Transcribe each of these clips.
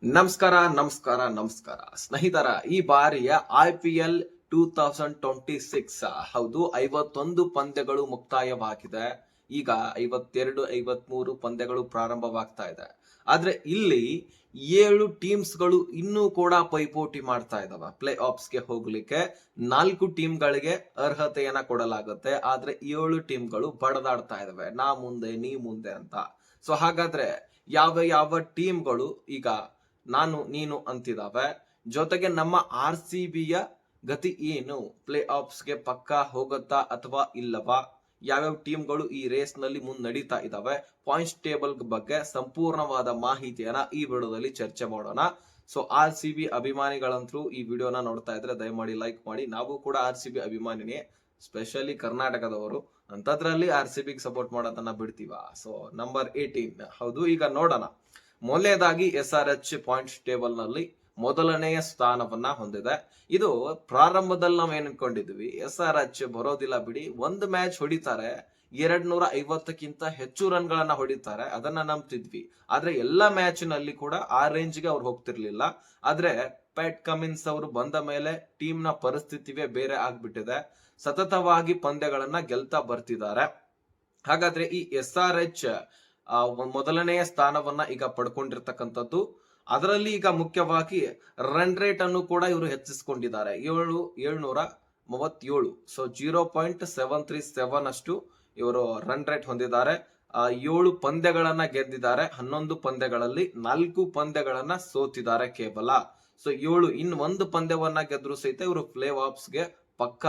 ನಮಸ್ಕಾರ ನಮಸ್ಕಾರ ನಮಸ್ಕಾರ ಸ್ನೇಹಿತರ, ಈ ಬಾರಿಯ IPL 2026 ಹೌದು 51 ಪಂದ್ಯಗಳು ಮುಕ್ತಾಯವಾಗಿದೆ. ಈಗ 52 53 ಪಂದ್ಯಗಳು ಪ್ರಾರಂಭವಾಗ್ತಾ ಇದೆ. ಆದ್ರೆ ಇಲ್ಲಿ 7 ಟೀಮ್ಸ್ ಗಳು ಇನ್ನೂ ಕೂಡ ಪೈಪೋಟಿ ಮಾಡ್ತಾ ಇದಾವೆ. ಪ್ಲೇ ಆಫ್ಸ್ ಗೆ ಹೋಗ್ಲಿಕ್ಕೆ 4 ಟೀಮ್ ಗಳಿಗೆ ಅರ್ಹತೆಯನ್ನ ಕೊಡಲಾಗುತ್ತೆ. ಆದ್ರೆ 7 ಟೀಮ್ ಗಳು ಬಡದಾಡ್ತಾ ಇದಾವೆ, ನಾ ಮುಂದೆ ನೀ ಮುಂದೆ ಅಂತ. ಸೊ ಹಾಗಾದ್ರೆ ಯಾವ ಯಾವ ಟೀಮ್ಗಳು ಈಗ ನಾನು ನೀನು ಅಂತಿದಾವೆ, ಜೊತೆಗೆ ನಮ್ಮ RCB ಯ ಗತಿ ಏನು? ಪ್ಲೇ ಆಫ್ಸ್ ಗೆ ಪಕ್ಕಾ ಹೋಗುತ್ತಾ ಅಥವಾ ಇಲ್ಲವಾ? ಯಾವ್ಯಾವ ಟೀಮ್ಗಳು ಈ ರೇಸ್ ನಲ್ಲಿ ಮುನ್ನಡೀತಾ ಇದಾವೆ? ಪಾಯಿಂಟ್ಸ್ ಟೇಬಲ್ ಬಗ್ಗೆ ಸಂಪೂರ್ಣವಾದ ಮಾಹಿತಿಯನ್ನ ಈ ವಿಡಿಯೋದಲ್ಲಿ ಚರ್ಚೆ ಮಾಡೋಣ. ಸೊ RCB ಅಭಿಮಾನಿಗಳಂತರೂ ಈ ವಿಡಿಯೋನ ನೋಡ್ತಾ ಇದ್ರೆ ದಯಮಾಡಿ ಲೈಕ್ ಮಾಡಿ. ನಾವು ಕೂಡ RCB ಅಭಿಮಾನಿನೇ, ಸ್ಪೆಷಲಿ ಕರ್ನಾಟಕದವರು. ಅಂತದ್ರಲ್ಲಿ RCB ಸಪೋರ್ಟ್ ಮಾಡೋದನ್ನ ಬಿಡ್ತೀವ? ಸೊ ನಂಬರ್ 18 ಹೌದು, ಈಗ ನೋಡೋಣ. ಮೊದಲನೇದಾಗಿ SRH ಪಾಯಿಂಟ್ಸ್ ಟೇಬಲ್ ನಲ್ಲಿ ಮೊದಲನೆಯ ಸ್ಥಾನವನ್ನ ಹೊಂದಿದೆ. ಇದು ಪ್ರಾರಂಭದಲ್ಲಿ ನಾವ್ ಏನ್ ಅನ್ಕೊಂಡಿದ್ವಿ, SRH ಬರೋದಿಲ್ಲ ಬಿಡಿ, ಒಂದು ಮ್ಯಾಚ್ ಹೊಡಿತಾರೆ, 250ಕ್ಕಿಂತ ಹೆಚ್ಚು ರನ್ ಗಳನ್ನ ಹೊಡಿತಾರೆ, ಅದನ್ನ ನಂಬ್ತಿದ್ವಿ. ಆದ್ರೆ ಎಲ್ಲಾ ಮ್ಯಾಚ್ ನಲ್ಲಿ ಕೂಡ ಆ ರೇಂಜ್ ಗೆ ಅವ್ರು ಹೋಗ್ತಿರ್ಲಿಲ್ಲ. ಆದ್ರೆ ಪ್ಯಾಟ್ ಕಮಿನ್ಸ್ ಅವರು ಬಂದ ಮೇಲೆ ಟೀಮ್ ನ ಪರಿಸ್ಥಿತಿವೇ ಬೇರೆ ಆಗ್ಬಿಟ್ಟಿದೆ. ಸತತವಾಗಿ ಪಂದ್ಯಗಳನ್ನ ಗೆಲ್ತಾ ಬರ್ತಿದ್ದಾರೆ. ಹಾಗಾದ್ರೆ ಈ SRH ಮೊದಲನೆಯ ಸ್ಥಾನವನ್ನ ಈಗ ಪಡ್ಕೊಂಡಿರ್ತಕ್ಕಂಥದ್ದು. ಅದರಲ್ಲಿ ಈಗ ಮುಖ್ಯವಾಗಿ ರನ್ ರೇಟ್ ಅನ್ನು ಕೂಡ ಇವರು ಹೆಚ್ಚಿಸಿಕೊಂಡಿದ್ದಾರೆ. 737. ಸೊ 0.737 ಅಷ್ಟು ಇವರು ರನ್ ರೇಟ್ ಹೊಂದಿದ್ದಾರೆ. 7 ಪಂದ್ಯಗಳನ್ನ ಗೆದ್ದಿದ್ದಾರೆ. 11 ಪಂದ್ಯಗಳಲ್ಲಿ 4 ಪಂದ್ಯಗಳನ್ನ ಸೋತಿದ್ದಾರೆ ಕೇವಲ. ಸೊ 7 ಇನ್ ಒಂದು ಪಂದ್ಯವನ್ನ ಗೆದ್ರು ಸಹಿತ ಇವರು ಪ್ಲೇ ಆಫ್ಸ್ ಗೆ ಪಕ್ಕ.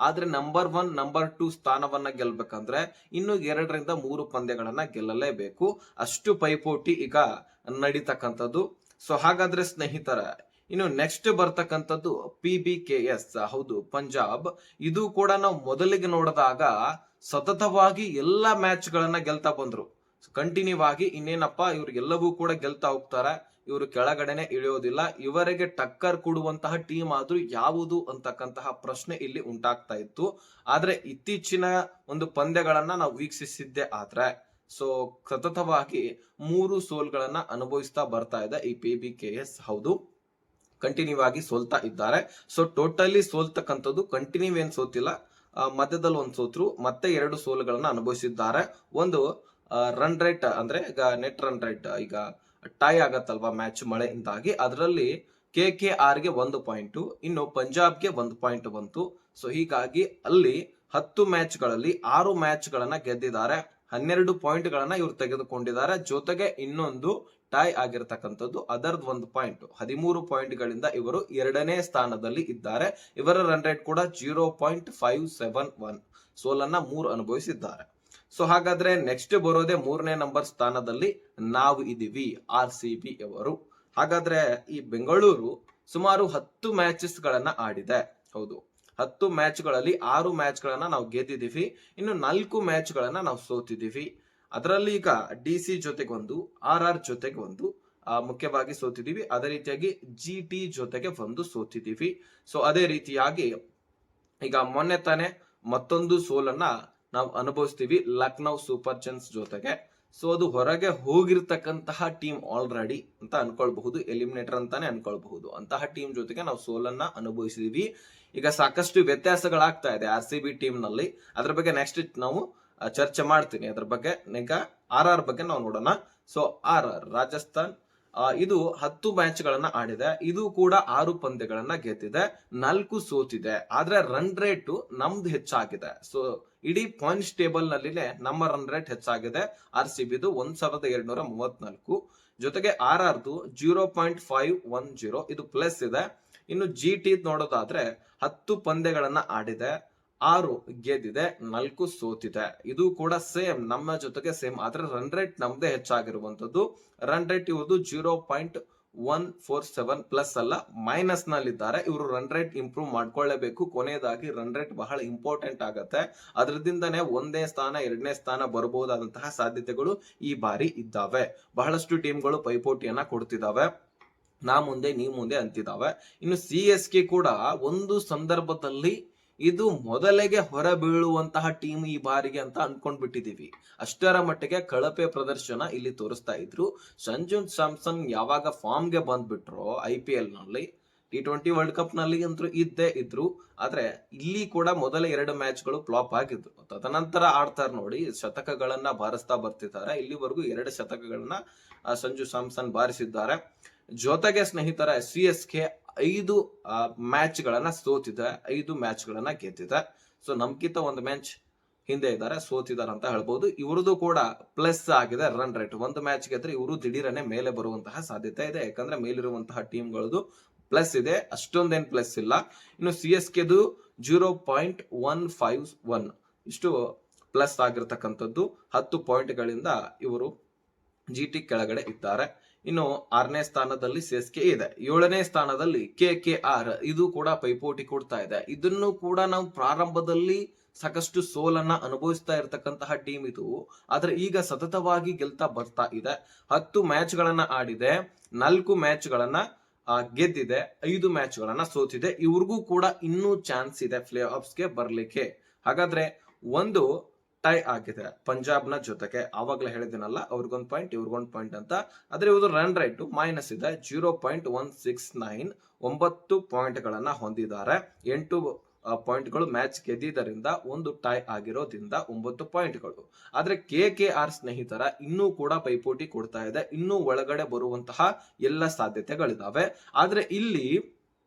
ಆದ್ರೆ ನಂಬರ್ 1 ನಂಬರ್ 2 ಸ್ಥಾನವನ್ನ ಗೆಲ್ಬೇಕಂದ್ರೆ ಇನ್ನು 2ರಿಂದ 3 ಪಂದ್ಯಗಳನ್ನ ಗೆಲ್ಲಲೇಬೇಕು. ಅಷ್ಟು ಪೈಪೋಟಿ ಈಗ ನಡೀತಕ್ಕಂಥದ್ದು. ಸೊ ಹಾಗಾದ್ರೆ ಸ್ನೇಹಿತರ, ಇನ್ನು ನೆಕ್ಸ್ಟ್ ಬರ್ತಕ್ಕಂಥದ್ದು PBKS. ಹೌದು, ಪಂಜಾಬ್. ಇದು ಕೂಡ ನಾವು ಮೊದಲಿಗೆ ನೋಡಿದಾಗ ಸತತವಾಗಿ ಎಲ್ಲಾ ಮ್ಯಾಚ್ ಗಳನ್ನ ಗೆಲ್ತಾ ಬಂದ್ರು. ಕಂಟಿನ್ಯೂ ಆಗಿ ಇನ್ನೇನಪ್ಪ, ಇವ್ರು ಎಲ್ಲವೂ ಕೂಡ ಗೆಲ್ತಾ ಹೋಗ್ತಾರೆ, ಇವರು ಕೆಳಗಡೆನೆ ಇಳಿಯೋದಿಲ್ಲ. ಇವರಿಗೆ ಟಕ್ಕರ್ ಕೊಡುವಂತಹ ಟೀಮ್ ಆದ್ರೂ ಯಾವುದು ಅಂತಕ್ಕಂತಹ ಪ್ರಶ್ನೆ ಇಲ್ಲಿ ಉಂಟಾಗ್ತಾ ಇತ್ತು. ಆದ್ರೆ ಇತ್ತೀಚಿನ ಒಂದು ಪಂದ್ಯಗಳನ್ನ ನಾವು ವೀಕ್ಷಿಸಿದ್ದೆ ಆದ್ರೆ ಸೊ ಸತತವಾಗಿ 3 ಸೋಲ್ಗಳನ್ನ ಅನುಭವಿಸ್ತಾ ಬರ್ತಾ ಇದೆ ಈ PBKS. ಹೌದು, ಕಂಟಿನ್ಯೂ ಆಗಿ ಸೋಲ್ತಾ ಇದ್ದಾರೆ. ಸೊ ಟೋಟಲಿ ಸೋಲ್ತಕ್ಕಂಥದ್ದು, ಕಂಟಿನ್ಯೂ ಏನ್ ಸೋತಿಲ್ಲ, ಮಧ್ಯದಲ್ಲಿ ಒಂದು ಸೋತ್ರು, ಮತ್ತೆ 2 ಸೋಲುಗಳನ್ನ ಅನುಭವಿಸಿದ್ದಾರೆ. ಒಂದು ರನ್ ರೇಟ್ ಅಂದ್ರೆ ಈಗ ನೆಟ್ ರನ್ ರೇಟ್ ಈಗ ಟೈ ಆಗತ್ತಲ್ವಾ ಮ್ಯಾಚ್ ಮಳೆಯಿಂದಾಗಿ, ಅದರಲ್ಲಿ KKR ಗೆ 1 ಪಾಯಿಂಟ್, ಇನ್ನು ಪಂಜಾಬ್ಗೆ 1 ಪಾಯಿಂಟ್ ಬಂತು. ಸೊ ಹೀಗಾಗಿ ಅಲ್ಲಿ 10 ಮ್ಯಾಚ್ ಗಳಲ್ಲಿ 6 ಮ್ಯಾಚ್ ಗಳನ್ನ ಗೆದ್ದಿದ್ದಾರೆ. 12 ಪಾಯಿಂಟ್ ಗಳನ್ನ ಇವರು ತೆಗೆದುಕೊಂಡಿದ್ದಾರೆ. ಜೊತೆಗೆ ಇನ್ನೊಂದು ಟೈ ಆಗಿರ್ತಕ್ಕಂಥದ್ದು ಅದರದ್ದು 1 ಪಾಯಿಂಟ್. 13 ಪಾಯಿಂಟ್ ಗಳಿಂದ ಇವರು 2ನೇ ಸ್ಥಾನದಲ್ಲಿ ಇದ್ದಾರೆ. ಇವರ ರನ್ ರೇಟ್ ಕೂಡ 0.571. ಸೋಲನ್ನ 3 ಅನುಭವಿಸಿದ್ದಾರೆ. ಸೊ ಹಾಗಾದ್ರೆ ನೆಕ್ಸ್ಟ್ ಬರೋದೇ 3ನೇ ನಂಬರ್ ಸ್ಥಾನದಲ್ಲಿ ನಾವು ಇದೀವಿ, RCB ಅವರು. ಹಾಗಾದ್ರೆ ಈ ಬೆಂಗಳೂರು ಸುಮಾರು 10 ಮ್ಯಾಚಸ್ ಗಳನ್ನ ಆಡಿದೆ. ಹೌದು, 10 ಮ್ಯಾಚ್ ಗಳಲ್ಲಿ 6 ಮ್ಯಾಚ್ ಗಳನ್ನ ನಾವು ಗೆದ್ದಿದ್ದೀವಿ, ಇನ್ನು 4 ಮ್ಯಾಚ್ ಗಳನ್ನ ನಾವು ಸೋತಿದ್ದೀವಿ. ಅದರಲ್ಲಿ ಈಗ DC ಜೊತೆಗೆ ಒಂದು, RR ಜೊತೆಗೆ ಒಂದು ಮುಖ್ಯವಾಗಿ ಸೋತಿದ್ದೀವಿ. ಅದೇ ರೀತಿಯಾಗಿ GT ಜೊತೆಗೆ ಒಂದು ಸೋತಿದ್ದೀವಿ. ಸೊ ಅದೇ ರೀತಿಯಾಗಿ ಈಗ ಮೊನ್ನೆ ತಾನೆ ಮತ್ತೊಂದು ಸೋಲನ್ನ ನಾವು ಅನುಭವಿಸ್ತೀವಿ ಲಕ್ನೋ ಸೂಪರ್ ಜೈಂಟ್ಸ್ ಜೊತೆಗೆ. ಸೊ ಅದು ಹೊರಗೆ ಹೋಗಿರ್ತಕ್ಕಂತಹ ಟೀಮ್ ಆಲ್ರೆಡಿ ಅಂತ ಅನ್ಕೊಳ್ಬಹುದು, ಎಲಿಮಿನೇಟರ್ ಅಂತಾನೆ ಅನ್ಕೊಳ್ಬಹುದು. ಅಂತಹ ಟೀಮ್ ಜೊತೆಗೆ ನಾವು ಸೋಲನ್ನ ಅನುಭವಿಸಿದೀವಿ. ಈಗ ಸಾಕಷ್ಟು ವ್ಯತ್ಯಾಸಗಳಾಗ್ತಾ ಇದೆ RCB ಟೀಮ್ ನಲ್ಲಿ. ಅದ್ರ ಬಗ್ಗೆ ನೆಕ್ಸ್ಟ್ ನಾವು ಚರ್ಚೆ ಮಾಡ್ತೀನಿ. ಅದ್ರ ಬಗ್ಗೆ ಈಗ RR ಬಗ್ಗೆ ನಾವು ನೋಡೋಣ. ಸೊ RR ರಾಜಸ್ಥಾನ್, ಇದು 10 ಮ್ಯಾಚ್ ಗಳನ್ನ ಆಡಿದೆ. ಇದು ಕೂಡ 6 ಪಂದ್ಯಗಳನ್ನ ಗೆದ್ದಿದೆ, 4 ಸೋತಿದೆ. ಆದ್ರೆ ರನ್ ರೇಟ್ ನಮ್ದು ಹೆಚ್ಚಾಗಿದೆ. ಸೊ ಇಡೀ ಪಾಯಿಂಟ್ಸ್ ಟೇಬಲ್ ನಲ್ಲಿನೇ ನಮ್ಮ ರನ್ ರೇಟ್ ಹೆಚ್ಚಾಗಿದೆ. RCBದು 1234. ಜೊತೆಗೆ RRದು 0.510, ಇದು ಪ್ಲಸ್ ಇದೆ. ಇನ್ನು GT ನೋಡೋದಾದ್ರೆ 10 ಪಂದ್ಯಗಳನ್ನ ಆಡಿದೆ, 6 ಗೆದ್ದಿದೆ, 4 ಸೋತಿದೆ. ಇದು ಕೂಡ ಸೇಮ್ ನಮ್ಮ ಜೊತೆಗೆ ಸೇಮ್. ಆದ್ರೆ ರನ್ ರೇಟ್ ನಮ್ದೇ ಹೆಚ್ಚಾಗಿರುವಂತದ್ದು. ರನ್ ರೇಟ್ ಇವ್ರದ್ದು 0.147 ಪ್ಲಸ್ ಅಲ್ಲ, ಮೈನಸ್ ನಲ್ಲಿದ್ದಾರೆ. ಇವರು ರನ್ ರೇಟ್ ಇಂಪ್ರೂವ್ ಮಾಡ್ಕೊಳ್ಳೇಬೇಕು. ಕೊನೆಯದಾಗಿ ರನ್ ರೇಟ್ ಬಹಳ ಇಂಪಾರ್ಟೆಂಟ್ ಆಗತ್ತೆ. ಅದರಿಂದನೇ 1ನೇ ಸ್ಥಾನ 2ನೇ ಸ್ಥಾನ ಬರಬಹುದಾದಂತಹ ಸಾಧ್ಯತೆಗಳು ಈ ಬಾರಿ ಇದ್ದಾವೆ. ಬಹಳಷ್ಟು ಟೀಮ್ಗಳು ಪೈಪೋಟಿಯನ್ನ ಕೊಡ್ತಿದ್ದಾವೆ, ನಾ ಮುಂದೆ ನೀ ಮುಂದೆ ಅಂತಿದ್ದಾವೆ. ಇನ್ನು CSK ಕೂಡ ಒಂದು ಸಂದರ್ಭದಲ್ಲಿ ಇದು ಮೊದಲಿಗೆ ಹೊರ ಬೀಳುವಂತಹ ಟೀಮ್ ಈ ಬಾರಿಗೆ ಅಂತ ಅನ್ಕೊಂಡ್ಬಿಟ್ಟಿದೀವಿ. ಅಷ್ಟರ ಮಟ್ಟಿಗೆ ಕಳಪೆ ಪ್ರದರ್ಶನ ಇಲ್ಲಿ ತೋರಿಸ್ತಾ ಇದ್ರು. ಸಂಜು ಸ್ಯಾಮ್ಸನ್ ಯಾವಾಗ ಫಾರ್ಮ್ ಗೆ ಬಂದ್ಬಿಟ್ರೋ IPL ನಲ್ಲಿ, T20 ವರ್ಲ್ಡ್ ಕಪ್ ನಲ್ಲಿ ಅಂತೂ ಇದ್ದೇ ಇದ್ರು. ಆದ್ರೆ ಇಲ್ಲಿ ಕೂಡ ಮೊದಲ 2 ಮ್ಯಾಚ್ ಗಳು ಫ್ಲಾಪ್ ಆಗಿದ್ರು. ತದನಂತರ ಆಡ್ತಾರೆ ನೋಡಿ, ಶತಕಗಳನ್ನ ಬಾರಿಸ್ತಾ ಬರ್ತಿದ್ದಾರೆ. ಇಲ್ಲಿವರೆಗೂ 2 ಶತಕಗಳನ್ನ ಸಂಜು ಸ್ಯಾಮ್ಸನ್ ಬಾರಿಸಿದ್ದಾರೆ. ಜೊತೆಗೆ ಸ್ನೇಹಿತರ CSK 5 ಮ್ಯಾಚ್ ಗಳನ್ನ ಸೋತಿದೆ, 5 ಮ್ಯಾಚ್ ಗಳನ್ನ ಗೆದ್ದಿದೆ. ಸೊ ನಮ್ಗಿಂತ ಒಂದು ಮ್ಯಾಚ್ ಹಿಂದೆ ಇದ್ದಾರೆ, ಸೋತಿದ್ದಾರೆ ಅಂತ ಹೇಳ್ಬೋದು. ಇವ್ರದ್ದು ಕೂಡ ಪ್ಲಸ್ ಆಗಿದೆ ರನ್ ರೇಟ್. ಒಂದು ಮ್ಯಾಚ್ ಗೆದ್ರೆ ಇವರು ದಿಢೀರನೆ ಮೇಲೆ ಬರುವಂತಹ ಸಾಧ್ಯತೆ ಇದೆ. ಯಾಕಂದ್ರೆ ಮೇಲಿರುವಂತಹ ಟೀಮ್ಗಳದು ಪ್ಲಸ್ ಇದೆ, ಅಷ್ಟೊಂದೇನ್ ಪ್ಲಸ್ ಇಲ್ಲ. ಇನ್ನು CSKದು 0.151 ಇಷ್ಟು ಪ್ಲಸ್ ಆಗಿರ್ತಕ್ಕಂಥದ್ದು. 10 ಪಾಯಿಂಟ್ಗಳಿಂದ ಇವರು GT ಕೆಳಗಡೆ ಇದ್ದಾರೆ. ಇನ್ನು 6ನೇ ಸ್ಥಾನದಲ್ಲಿ CSK ಇದೆ. 7ನೇ ಸ್ಥಾನದಲ್ಲಿ KKR, ಇದು ಕೂಡ ಪೈಪೋಟಿ ಕೊಡ್ತಾ ಇದೆ. ಇದನ್ನು ಕೂಡ ನಾವು ಪ್ರಾರಂಭದಲ್ಲಿ ಸಾಕಷ್ಟು ಸೋಲನ್ನ ಅನುಭವಿಸ್ತಾ ಇರತಕ್ಕಂತಹ ಟೀಮ್ ಇದು. ಆದ್ರೆ ಈಗ ಸತತವಾಗಿ ಗೆಲ್ತಾ ಬರ್ತಾ ಇದೆ. 10 ಮ್ಯಾಚ್ ಗಳನ್ನ ಆಡಿದೆ, 4 ಮ್ಯಾಚ್ ಗಳನ್ನ ಗೆದ್ದಿದೆ, 5 ಮ್ಯಾಚ್ ಗಳನ್ನ ಸೋತಿದೆ. ಇವ್ರಿಗೂ ಕೂಡ ಇನ್ನೂ ಚಾನ್ಸ್ ಇದೆ ಪ್ಲೇ ಆಫ್ಸ್ ಗೆ ಬರ್ಲಿಕ್ಕೆ. ಹಾಗಾದ್ರೆ ಒಂದು ಟೈ ಆಗಿದೆ ಪಂಜಾಬ್ ನ ಜೊತೆಗೆ. ಆವಾಗ್ಲೇ ಹೇಳಿದಿನಲ್ಲ, ಅವ್ರಿಗೊಂದು ಪಾಯಿಂಟ್ ಇವ್ರಿಗೊಂದು ಪಾಯಿಂಟ್ ಅಂತ. ಆದ್ರೆ ಇವ್ರದ್ದು ರನ್ ರೇಟ್ ಮೈನಸ್ ಇದೆ, 0.169. 9 ಪಾಯಿಂಟ್ ಗಳನ್ನ ಹೊಂದಿದ್ದಾರೆ. 8 ಪಾಯಿಂಟ್ಗಳು ಮ್ಯಾಚ್ ಗೆದ್ದಿದ್ದರಿಂದ ಒಂದು ಟೈ ಆಗಿರೋದ್ರಿಂದ 9 ಪಾಯಿಂಟ್ಗಳು. ಆದ್ರೆ KKR ಸ್ನೇಹಿತರ ಇನ್ನೂ ಕೂಡ ಪೈಪೋಟಿ ಕೊಡ್ತಾ ಇದೆ, ಇನ್ನೂ ಒಳಗಡೆ ಬರುವಂತಹ ಎಲ್ಲ ಸಾಧ್ಯತೆಗಳಿದಾವೆ. ಆದ್ರೆ ಇಲ್ಲಿ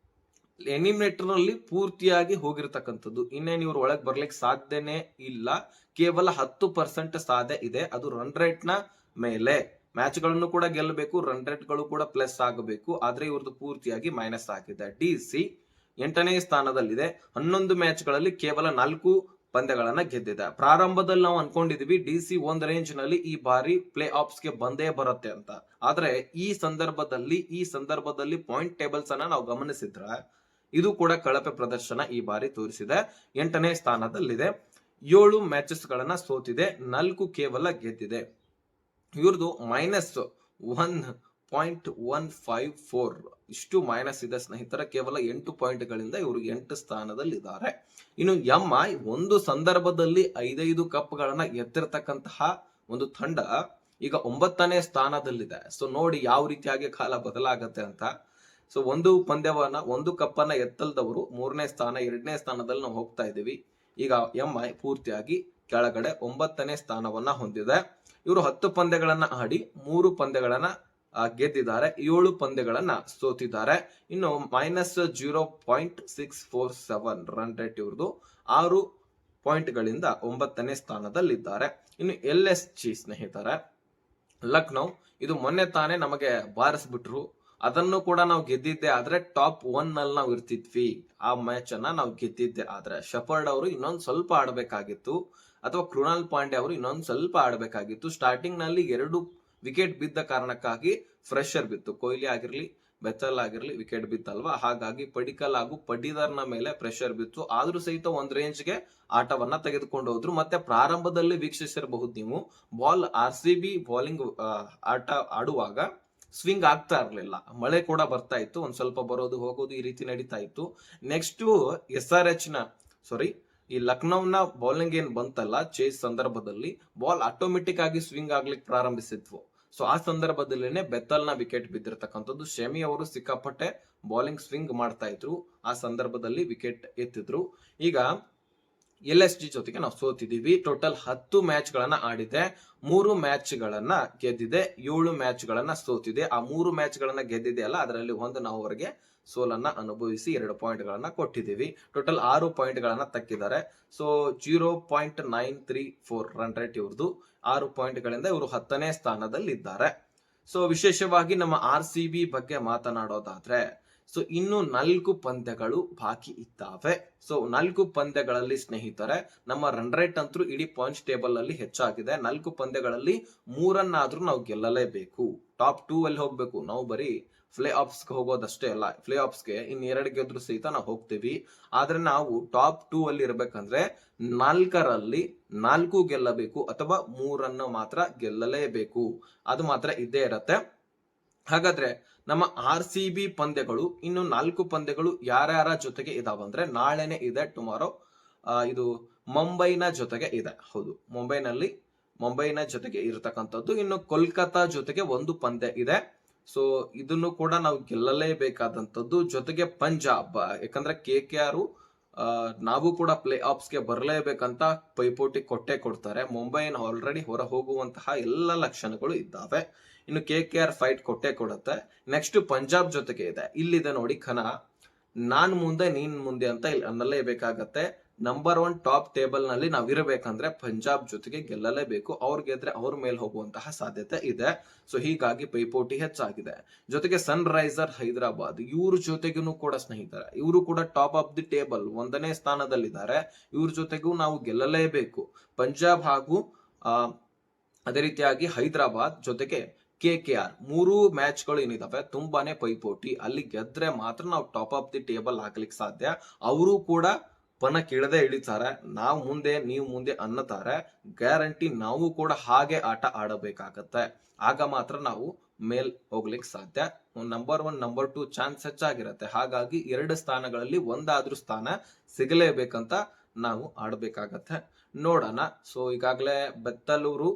ಎಲಿಮಿನೇಟರ್ ನಲ್ಲಿ ಪೂರ್ತಿಯಾಗಿ ಹೋಗಿರ್ತಕ್ಕಂಥದ್ದು, ಇನ್ನೇನು ಇವ್ರು ಒಳಗೆ ಬರ್ಲಿಕ್ಕೆ ಸಾಧ್ಯನೇ ಇಲ್ಲ. ಕೇವಲ 10% ಸಾಧ್ಯ ಇದೆ, ಅದು ರನ್ ರೇಟ್ ನ ಮೇಲೆ. ಮ್ಯಾಚ್ ಗಳನ್ನು ಕೂಡ ಗೆಲ್ಲಬೇಕು, ರನ್ ರೇಟ್ ಗಳು ಕೂಡ ಪ್ಲಸ್ ಆಗಬೇಕು. ಆದ್ರೆ ಇವ್ರದ್ದು ಪೂರ್ತಿಯಾಗಿ ಮೈನಸ್ ಆಗಿದೆ. DC 8ನೇ ಸ್ಥಾನದಲ್ಲಿದೆ. 11 ಮ್ಯಾಚ್ ಗಳಲ್ಲಿ ಕೇವಲ 4 ಪಂದ್ಯಗಳನ್ನ ಗೆದ್ದಿದೆ. ಪ್ರಾರಂಭದಲ್ಲಿ ನಾವು ಅನ್ಕೊಂಡಿದೀವಿ DC ಒಂದ್ ರೇಂಜ್ ನಲ್ಲಿ ಈ ಬಾರಿ ಪ್ಲೇ ಆಫ್ಸ್ ಗೆ ಬಂದೇ ಬರುತ್ತೆ ಅಂತ. ಆದ್ರೆ ಈ ಸಂದರ್ಭದಲ್ಲಿ ಪಾಯಿಂಟ್ ಟೇಬಲ್ಸ್ ಅನ್ನ ನಾವು ಗಮನಿಸಿದ್ರೆ ಇದು ಕೂಡ ಕಳಪೆ ಪ್ರದರ್ಶನ ಈ ಬಾರಿ ತೋರಿಸಿದೆ. 8ನೇ ಸ್ಥಾನದಲ್ಲಿದೆ. 7 ಮ್ಯಾಚಸ್ ಗಳನ್ನ ಸೋತಿದೆ, 4 ಕೇವಲ ಗೆದ್ದಿದೆ. ಇವ್ರದ್ದು -1.154 ಇಷ್ಟು ಮೈನಸ್ ಇದೆ ಸ್ನೇಹಿತರ. ಕೇವಲ 8 ಪಾಯಿಂಟ್ ಗಳಿಂದ ಇವರು 8 ಸ್ಥಾನದಲ್ಲಿದ್ದಾರೆ. ಇನ್ನು MI ಒಂದು ಸಂದರ್ಭದಲ್ಲಿ 5 ಕಪ್ ಗಳನ್ನ ಎತ್ತಿರತಕ್ಕಂತಹ ಒಂದು ತಂಡ ಈಗ 9ನೇ ಸ್ಥಾನದಲ್ಲಿದೆ. ಸೊ ನೋಡಿ ಯಾವ ರೀತಿಯಾಗಿ ಕಾಲ ಬದಲಾಗತ್ತೆ ಅಂತ. ಸೊ ಒಂದು ಪಂದ್ಯವನ್ನ, ಒಂದು ಕಪ್ಪನ್ನ ಎತ್ತಲ್ದವರು 3ನೇ ಸ್ಥಾನ, 2ನೇ ಸ್ಥಾನದಲ್ಲಿ ನಾವು ಹೋಗ್ತಾ ಇದ್ದೀವಿ. ಈಗ MI ಪೂರ್ತಿಯಾಗಿ ಕೆಳಗಡೆ 9ನೇ ಸ್ಥಾನವನ್ನ ಹೊಂದಿದೆ. ಇವರು 10 ಪಂದ್ಯಗಳನ್ನ ಆಡಿ 3 ಪಂದ್ಯಗಳನ್ನ ಗೆದ್ದಿದ್ದಾರೆ, 7 ಪಂದ್ಯಗಳನ್ನ ಸೋತಿದ್ದಾರೆ. ಇನ್ನು -0.647 ರನ್ ರೇಟ್ ಇವ್ರದ್ದು. 6 ಪಾಯಿಂಟ್ ಗಳಿಂದ 9ನೇ ಸ್ಥಾನದಲ್ಲಿದ್ದಾರೆ. ಇನ್ನು LSG ಸ್ನೇಹಿತರೆ, ಲಕ್ನೋ, ಇದು ಮೊನ್ನೆ ತಾನೇ ನಮಗೆ ಬಾರಿಸ್ಬಿಟ್ರು. ಅದನ್ನು ಕೂಡ ನಾವು ಗೆದ್ದಿದ್ದೆ ಆದ್ರೆ ಟಾಪ್ 1 ನಲ್ಲಿ ನಾವು ಇರ್ತಿದ್ವಿ. ಆ ಮ್ಯಾಚ್ ಅನ್ನ ನಾವು ಗೆದ್ದಿದ್ದೆ ಆದ್ರೆ ಶೆಫರ್ಡ್ ಅವರು ಇನ್ನೊಂದು ಸ್ವಲ್ಪ ಆಡಬೇಕಾಗಿತ್ತು, ಅಥವಾ ಕೃಣಾಲ್ ಪಾಂಡ್ಯ ಅವರು ಇನ್ನೊಂದು ಸ್ವಲ್ಪ ಆಡಬೇಕಾಗಿತ್ತು. ಸ್ಟಾರ್ಟಿಂಗ್ ನಲ್ಲಿ 2 ವಿಕೆಟ್ ಬಿದ್ದ ಕಾರಣಕ್ಕಾಗಿ ಫ್ರೆಶರ್ ಬಿತ್ತು. ಕೊಹ್ಲಿ ಆಗಿರ್ಲಿ, ಬೆಥಲ್ ಆಗಿರ್ಲಿ ವಿಕೆಟ್ ಬಿತ್ತಲ್ವಾ, ಹಾಗಾಗಿ ಪಡಿಕಲ್ ಹಾಗೂ ಪಡಿದರ್ನ ಮೇಲೆ ಪ್ರೆಷರ್ ಬಿತ್ತು. ಆದ್ರೂ ಸಹಿತ ಒಂದ್ ರೇಂಜ್ ಗೆ ಆಟವನ್ನ ತೆಗೆದುಕೊಂಡು ಹೋದ್ರು. ಮತ್ತೆ ಪ್ರಾರಂಭದಲ್ಲಿ ವೀಕ್ಷಿಸಿರಬಹುದು ನೀವು, ಬಾಲ್ RCB ಬೌಲಿಂಗ್ ಆಟ ಆಡುವಾಗ ಸ್ವಿಂಗ್ ಆಗ್ತಾ ಇರ್ಲಿಲ್ಲ. ಮಳೆ ಕೂಡ ಬರ್ತಾ ಇತ್ತು, ಒಂದ್ ಸ್ವಲ್ಪ ಬರೋದು ಹೋಗೋದು ಈ ರೀತಿ ನಡೀತಾ ಇತ್ತು. ನೆಕ್ಸ್ಟ್ ಈ ಲಕ್ನೋನ ಬೌಲಿಂಗ್ ಏನ್ ಬಂತಲ್ಲ ಚೇಸ್ ಸಂದರ್ಭದಲ್ಲಿ, ಬಾಲ್ ಆಟೋಮೆಟಿಕ್ ಆಗಿ ಸ್ವಿಂಗ್ ಆಗ್ಲಿಕ್ಕೆ ಪ್ರಾರಂಭಿಸಿದ್ವು. ಸೊ ಆ ಸಂದರ್ಭದಲ್ಲೇನೆ ಬೆತ್ತಲ್ ನ ವಿಕೆಟ್ ಬಿದ್ದಿರ್ತಕ್ಕಂಥದ್ದು. ಶಮಿ ಅವರು ಸಿಕ್ಕಾಪಟ್ಟೆ ಬೌಲಿಂಗ್ ಸ್ವಿಂಗ್ ಮಾಡ್ತಾ ಇದ್ರು, ಆ ಸಂದರ್ಭದಲ್ಲಿ ವಿಕೆಟ್ ಎತ್ತಿದ್ರು. ಈಗ LSG ಜೊತೆಗೆ ನಾವು ಸೋತಿದೀವಿ. ಟೋಟಲ್ 10 ಮ್ಯಾಚ್ ಗಳನ್ನ ಆಡಿದೆ, 3 ಮ್ಯಾಚ್ ಗಳನ್ನ ಗೆದ್ದಿದೆ, 7 ಮ್ಯಾಚ್ ಗಳನ್ನ ಸೋತಿದೆ. ಆ 3 ಮ್ಯಾಚ್ ಗಳನ್ನ ಗೆದ್ದಿದೆ ಅಲ್ಲ, ಅದರಲ್ಲಿ ಒಂದು ನಾವು ಅವರಿಗೆ ಸೋಲನ್ನ ಅನುಭವಿಸಿ 2 ಪಾಯಿಂಟ್ ಗಳನ್ನ ಕೊಟ್ಟಿದ್ದೀವಿ. ಟೋಟಲ್ 6 ಪಾಯಿಂಟ್ ಗಳನ್ನ ತಕ್ಕಿದ್ದಾರೆ. ಸೊ 0.934 ರನ್ ರೇಟ್ ಇವ್ರದ್ದು. 6 ಪಾಯಿಂಟ್ ಗಳಿಂದ ಇವರು 10ನೇ ಸ್ಥಾನದಲ್ಲಿ ಇದ್ದಾರೆ. ಸೊ ವಿಶೇಷವಾಗಿ ನಮ್ಮ RCB ಬಗ್ಗೆ ಮಾತನಾಡೋದಾದ್ರೆ, ಸೊ ಇನ್ನು 4 ಪಂದ್ಯಗಳು ಬಾಕಿ ಇದ್ದಾವೆ. ಸೊ 4 ಪಂದ್ಯಗಳಲ್ಲಿ ಸ್ನೇಹಿತರೆ, ನಮ್ಮ ರನ್ ರೇಟ್ ಅಂತೂ ಇಡೀ ಪಾಯಿಂಟ್ಸ್ ಟೇಬಲ್ ಅಲ್ಲಿ ಹೆಚ್ಚಾಗಿದೆ. 4 ಪಂದ್ಯಗಳಲ್ಲಿ 3 ನಾವು ಗೆಲ್ಲಲೇಬೇಕು. ಟಾಪ್ 2 ಅಲ್ಲಿ ಹೋಗ್ಬೇಕು. ನಾವು ಬರೀ ಪ್ಲೇ ಆಫ್ಸ್ ಹೋಗೋದಷ್ಟೇ ಅಲ್ಲ, ಪ್ಲೇ ಆಫ್ಸ್ ಗೆ ಇನ್ನು 2 ಗೆದ್ರು ಸಹಿತ ನಾವು ಹೋಗ್ತೀವಿ. ಆದ್ರೆ ನಾವು ಟಾಪ್ 2 ಅಲ್ಲಿ ಇರ್ಬೇಕಂದ್ರೆ 4ರಲ್ಲಿ 4 ಗೆಲ್ಲಬೇಕು, ಅಥವಾ 3 ಮಾತ್ರ ಗೆಲ್ಲಲೇಬೇಕು. ಅದು ಮಾತ್ರ ಇದ್ದೇ ಇರತ್ತೆ. ಹಾಗಾದ್ರೆ ನಮ್ಮ RCB ಪಂದ್ಯಗಳು ಇನ್ನು 4 ಪಂದ್ಯಗಳು ಯಾರ್ಯಾರ ಜೊತೆಗೆ ಇದಾವಂದ್ರೆ ನಾಳೆನೆ ಇದೆ, ಟುಮಾರೋ. ಇದು ಮುಂಬೈನ ಜೊತೆಗೆ ಇದೆ. ಹೌದು, ಮುಂಬೈನ ಜೊತೆಗೆ ಇರತಕ್ಕಂಥದ್ದು. ಇನ್ನು ಕೋಲ್ಕತಾ ಜೊತೆಗೆ ಒಂದು ಪಂದ್ಯ ಇದೆ. ಸೊ ಇದನ್ನು ಕೂಡ ನಾವು ಗೆಲ್ಲಲೇಬೇಕಾದಂಥದ್ದು. ಜೊತೆಗೆ ಪಂಜಾಬ್, ಯಾಕಂದ್ರೆ KKR ನಾವು ಕೂಡ ಪ್ಲೇ ಆಫ್ಸ್ಗೆ ಬರಲೇಬೇಕಂತ ಪೈಪೋಟಿ ಕೊಡ್ತಾರೆ. ಮುಂಬೈನ ಆಲ್ರೆಡಿ ಹೊರ ಹೋಗುವಂತಹ ಎಲ್ಲ ಲಕ್ಷಣಗಳು ಇದ್ದಾವೆ. ಇನ್ನು KKR ಫೈಟ್ ಕೊಡುತ್ತೆ. ನೆಕ್ಸ್ಟ್ ಪಂಜಾಬ್ ಜೊತೆಗೆ ಇದೆ. ಇಲ್ಲಿದೆ ನೋಡಿ ಖನ, ನಾನ್ ಮುಂದೆ ನೀನ್ ಮುಂದೆ ಅಂತ ಇಲ್ಲಿ ಅನ್ನಲೇಬೇಕಾಗತ್ತೆ. ನಂಬರ್ 1 ಟಾಪ್ ಟೇಬಲ್ ನಲ್ಲಿ ನಾವಿರಬೇಕಂದ್ರೆ ಪಂಜಾಬ್ ಜೊತೆಗೆ ಗೆಲ್ಲಲೇಬೇಕು. ಅವ್ರು ಗೆದ್ರೆ ಅವ್ರ ಮೇಲೆ ಹೋಗುವಂತಹ ಸಾಧ್ಯತೆ ಇದೆ. ಸೊ ಹೀಗಾಗಿ ಪೈಪೋಟಿ ಹೆಚ್ಚಾಗಿದೆ. ಜೊತೆಗೆ ಸನ್ ರೈಸರ್ ಹೈದರಾಬಾದ್, ಇವ್ರ ಜೊತೆಗೂ ಕೂಡ ಸ್ನೇಹಿತರೆ, ಇವರು ಕೂಡ ಟಾಪ್ ಆಫ್ ದಿ ಟೇಬಲ್ 1ನೇ ಸ್ಥಾನದಲ್ಲಿದ್ದಾರೆ. ಇವ್ರ ಜೊತೆಗೂ ನಾವು ಗೆಲ್ಲಲೇಬೇಕು. ಪಂಜಾಬ್ ಹಾಗೂ ಅದೇ ರೀತಿಯಾಗಿ ಹೈದರಾಬಾದ್ ಜೊತೆಗೆ KKR, 3 ಮ್ಯಾಚ್ಗಳು ಏನಿದಾವೆ ತುಂಬಾನೇ ಪೈಪೋಟಿ. ಅಲ್ಲಿ ಗೆದ್ರೆ ಮಾತ್ರ ನಾವು ಟಾಪ್ ಆಫ್ ದಿ ಟೇಬಲ್ ಹಾಕ್ಲಿಕ್ಕೆ ಸಾಧ್ಯ. ಅವರು ಕೂಡ ಪಣ ಕೆಳದೆ ಇಳಿತಾರೆ. ನಾವು ಮುಂದೆ ನೀವು ಮುಂದೆ ಅನ್ನತಾರೆ. ಗ್ಯಾರಂಟಿ ನಾವು ಕೂಡ ಹಾಗೆ ಆಟ ಆಡಬೇಕಾಗತ್ತೆ. ಆಗ ಮಾತ್ರ ನಾವು ಮೇಲ್ ಹೋಗ್ಲಿಕ್ಕೆ ಸಾಧ್ಯ. ನಂಬರ್ 1 ನಂಬರ್ 2 ಚಾನ್ಸ್ ಹೆಚ್ಚಾಗಿರುತ್ತೆ. ಹಾಗಾಗಿ 2 ಸ್ಥಾನಗಳಲ್ಲಿ ಒಂದಾದ್ರೂ ಸ್ಥಾನ ಸಿಗಲೇಬೇಕಂತ ನಾವು ಆಡಬೇಕಾಗತ್ತೆ. ನೋಡೋಣ. ಸೊ ಈಗಾಗಲೇ ಬೆತ್ತಲೂರು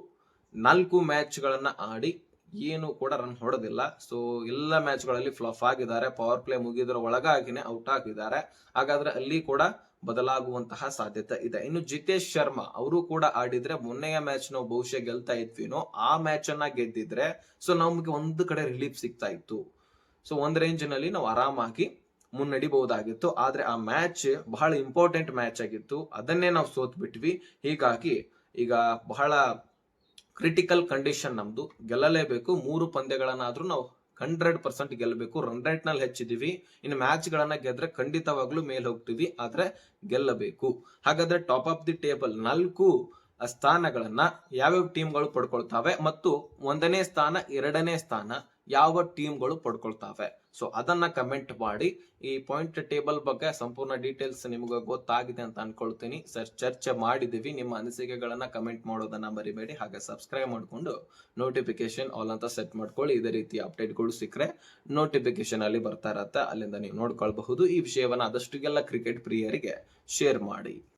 4 ಮ್ಯಾಚ್ಗಳನ್ನ ಆಡಿ ಏನು ಕೂಡ ರನ್ ಹೊಡೆದಿಲ್ಲ. ಸೊ ಎಲ್ಲ ಮ್ಯಾಚ್ಗಳಲ್ಲಿ ಫ್ಲಾಪ್ ಆಗಿದ್ದಾರೆ. ಪವರ್ ಪ್ಲೇ ಮುಗಿದ್ರ ಒಳಗಾಗಿನೇ ಔಟ್ ಆಗಿದ್ದಾರೆ. ಹಾಗಾದ್ರೆ ಅಲ್ಲಿ ಕೂಡ ಬದಲಾಗುವಂತಹ ಸಾಧ್ಯತೆ ಇದೆ. ಇನ್ನು ಜಿತೇಶ್ ಶರ್ಮಾ ಅವರು ಕೂಡ ಆಡಿದ್ರೆ ಮೊನ್ನೆಯ ಮ್ಯಾಚ್ ನಾವು ಬಹುಶಃ ಗೆಲ್ತಾ ಇದ್ವಿನೋ, ಆ ಮ್ಯಾಚ್ ಅನ್ನ ಗೆದ್ದಿದ್ರೆ ಸೊ ನಮ್ಗೆ ಒಂದು ಕಡೆ ರಿಲೀಫ್ ಸಿಗ್ತಾ ಇತ್ತು. ಸೊ ಒಂದ್ ರೇಂಜ್ ನಲ್ಲಿ ನಾವು ಆರಾಮಾಗಿ ಮುನ್ನಡಿಬಹುದಾಗಿತ್ತು. ಆದ್ರೆ ಆ ಮ್ಯಾಚ್ ಬಹಳ ಇಂಪಾರ್ಟೆಂಟ್ ಮ್ಯಾಚ್ ಆಗಿತ್ತು. ಅದನ್ನೇ ನಾವು ಸೋತ್ ಬಿಟ್ವಿ. ಹೀಗಾಗಿ ಈಗ ಬಹಳ ಕ್ರಿಟಿಕಲ್ ಕಂಡೀಷನ್ ನಮ್ದು. ಗೆಲ್ಲಲೇಬೇಕು. 3 ಪಂದ್ಯಗಳನ್ನಾದ್ರೂ ನಾವು 100% ಗೆಲ್ಲಬೇಕು. ರನ್ ರೇಟ್ ನಲ್ಲಿ ಹೆಚ್ಚಿದೀವಿ. ಇನ್ನು ಮ್ಯಾಚ್ ಗಳನ್ನ ಗೆದ್ರೆ ಖಂಡಿತವಾಗ್ಲೂ ಮೇಲ್ ಹೋಗ್ತೀವಿ. ಆದ್ರೆ ಗೆಲ್ಲಬೇಕು. ಹಾಗಾದ್ರೆ ಟಾಪ್ ಆಫ್ ದಿ ಟೇಬಲ್ 4 ಸ್ಥಾನಗಳನ್ನ ಯಾವ್ಯಾವ ಟೀಮ್ಗಳು ಪಡ್ಕೊಳ್ತಾವೆ ಮತ್ತು 1ನೇ ಸ್ಥಾನ 2ನೇ ಸ್ಥಾನ ಯಾವ ಟೀಮ್ಗಳು ಪಡ್ಕೊಳ್ತಾವೆ, ಸೊ ಅದನ್ನ ಕಮೆಂಟ್ ಮಾಡಿ. ಈ ಪಾಯಿಂಟ್ ಟೇಬಲ್ ಬಗ್ಗೆ ಸಂಪೂರ್ಣ ಡೀಟೇಲ್ಸ್ ನಿಮ್ಗೆ ಗೊತ್ತಾಗಿದೆ ಅಂತ ಅನ್ಕೊಳ್ತೀನಿ. ಚರ್ಚೆ ಮಾಡಿದೀವಿ. ನಿಮ್ಮ ಅನಿಸಿಕೆಗಳನ್ನ ಕಮೆಂಟ್ ಮಾಡೋದನ್ನ ಮರಿಬೇಡಿ. ಹಾಗೆ ಸಬ್ಸ್ಕ್ರೈಬ್ ಮಾಡ್ಕೊಂಡು ನೋಟಿಫಿಕೇಶನ್ ಆಲ್ ಅಂತ ಸೆಟ್ ಮಾಡ್ಕೊಳ್ಳಿ. ಇದೇ ರೀತಿ ಅಪ್ಡೇಟ್ಗಳು ಸಿಕ್ಕರೆ ನೋಟಿಫಿಕೇಶನ್ ಅಲ್ಲಿ ಬರ್ತಾ ಇರತ್ತೆ, ಅಲ್ಲಿಂದ ನೀವು ನೋಡ್ಕೊಳ್ಬಹುದು. ಈ ವಿಷಯವನ್ನ ಆದಷ್ಟು ಎಲ್ಲ ಕ್ರಿಕೆಟ್ ಪ್ರಿಯರಿಗೆ ಶೇರ್ ಮಾಡಿ.